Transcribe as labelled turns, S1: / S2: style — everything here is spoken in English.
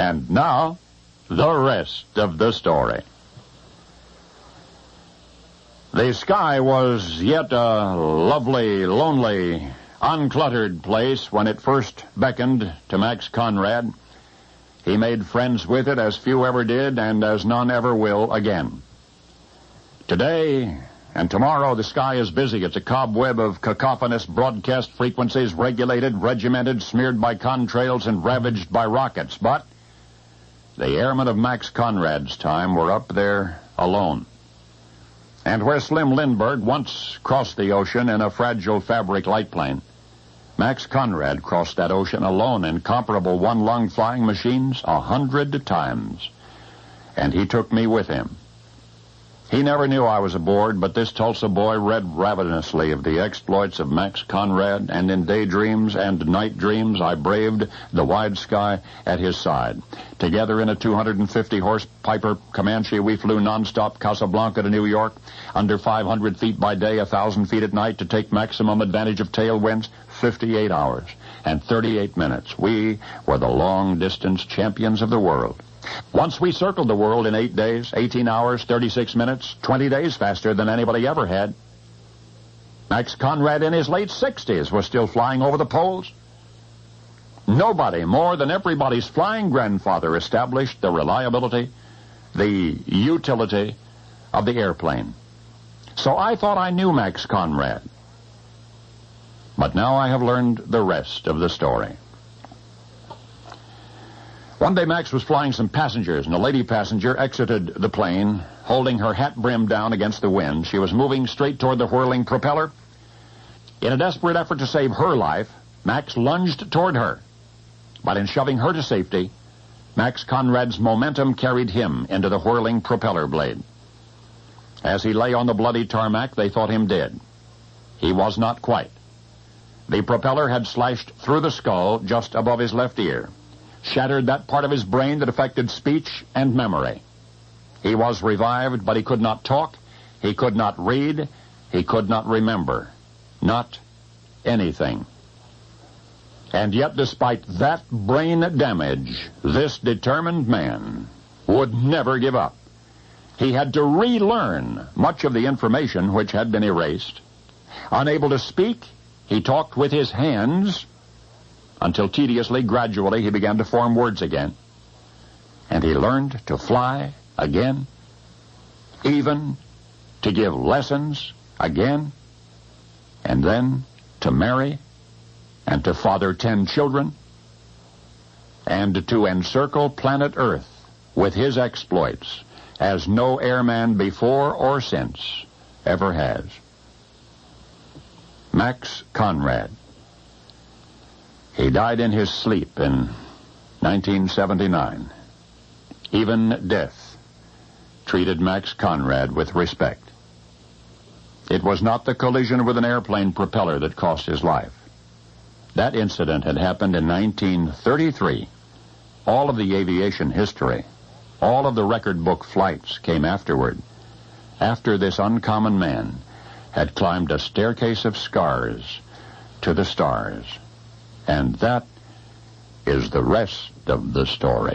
S1: And now, the rest of the story. The sky was yet a lovely, lonely, uncluttered place when it first beckoned to Max Conrad. He made friends with it as few ever did and as none ever will again. Today and tomorrow, the sky is busy. It's a cobweb of cacophonous broadcast frequencies, regulated, regimented, smeared by contrails, and ravaged by rockets. But the airmen of Max Conrad's time were up there alone. And where Slim Lindbergh once crossed the ocean in a fragile fabric light plane, Max Conrad crossed that ocean alone in comparable one-lung flying machines 100 times. And he took me with him. He never knew I was aboard, but this Tulsa boy read ravenously of the exploits of Max Conrad, and in daydreams and night dreams I braved the wide sky at his side. Together in a 250-horse Piper Comanche, we flew nonstop Casablanca to New York, under 500 feet by day, 1,000 feet at night, to take maximum advantage of tailwinds, 58 hours and 38 minutes. We were the long-distance champions of the world. Once we circled the world in 8 days, 18 hours, 36 minutes, 20 days faster than anybody ever had. Max Conrad in his late 60s was still flying over the poles. Nobody more than everybody's flying grandfather established the reliability, the utility of the airplane. So I thought I knew Max Conrad. But now I have learned the rest of the story. One day Max was flying some passengers, and a lady passenger exited the plane, holding her hat brim down against the wind. She was moving straight toward the whirling propeller. In a desperate effort to save her life, Max lunged toward her. But in shoving her to safety, Max Conrad's momentum carried him into the whirling propeller blade. As he lay on the bloody tarmac, they thought him dead. He was not quite. The propeller had slashed through the skull just above his left ear, shattered that part of his brain that affected speech and memory. He was revived, but he could not talk, he could not read, he could not remember. Not anything. And yet, despite that brain damage, this determined man would never give up. He had to relearn much of the information which had been erased. Unable to speak, he talked with his hands, until tediously, gradually, he began to form words again. And he learned to fly again, even to give lessons again, and then to marry and to father 10 children, and to encircle planet Earth with his exploits as no airman before or since ever has. Max Conrad. He died in his sleep in 1979. Even death treated Max Conrad with respect. It was not the collision with an airplane propeller that cost his life. That incident had happened in 1933. All of the aviation history, all of the record book flights came afterward, after this uncommon man had climbed a staircase of scars to the stars. And that is the rest of the story.